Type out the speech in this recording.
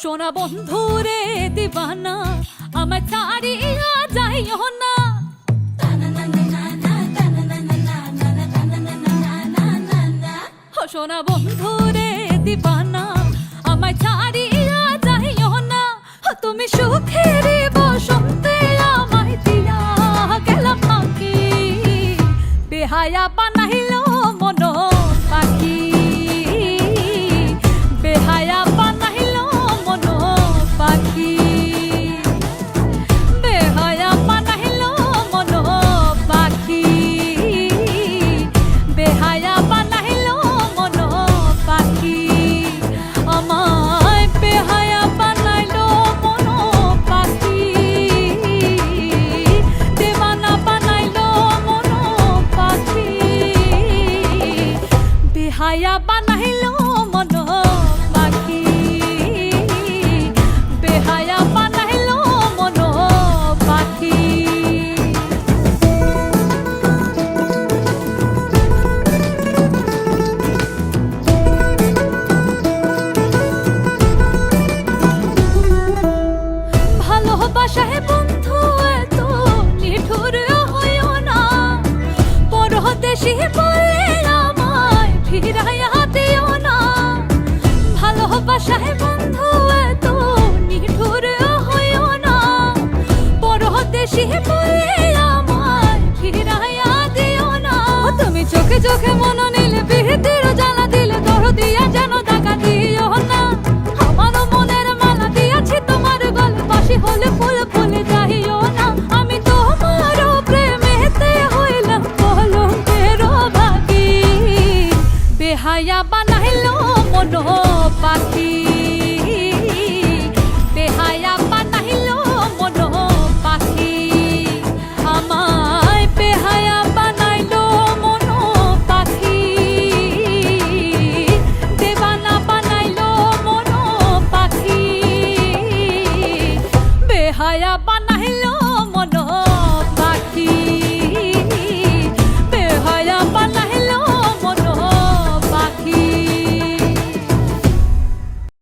সোনা বন্ধুরে দিবানা আমায় ছাড়িয়া যাইও না। সোনা বন্ধুরে দিবানা আমায় ছাড়িয়া যাইও না। তুমি সুখের বসন্তে আমায় দিয়া গেলা ফাঁকি, বেহায়া বানাইল মন পাখি, বেহায়া বানাইল মন পাখি, বেহায়া বানাইল মন পাখি, বেহায়া বানাইল মন পাখি, আমায় বেহায়া বানাইল মন পাখি, দেওয়ানা বানাইল মন পাখি, বেহায়া বানাইল মন পাখি, বেহায়া বানাইল মন পাখি। ভালোবাসায় বন্ধু এত নিঠুর হইও না, পরদেশি বলে আমায় ফিরাইয়া দিও না। ভালোবাসায় বন্ধু এত নিঠুর হইও না, পরদেশি বলে আমায় ফিরাইয়া দিও না। তুমি চোখে চোখে মন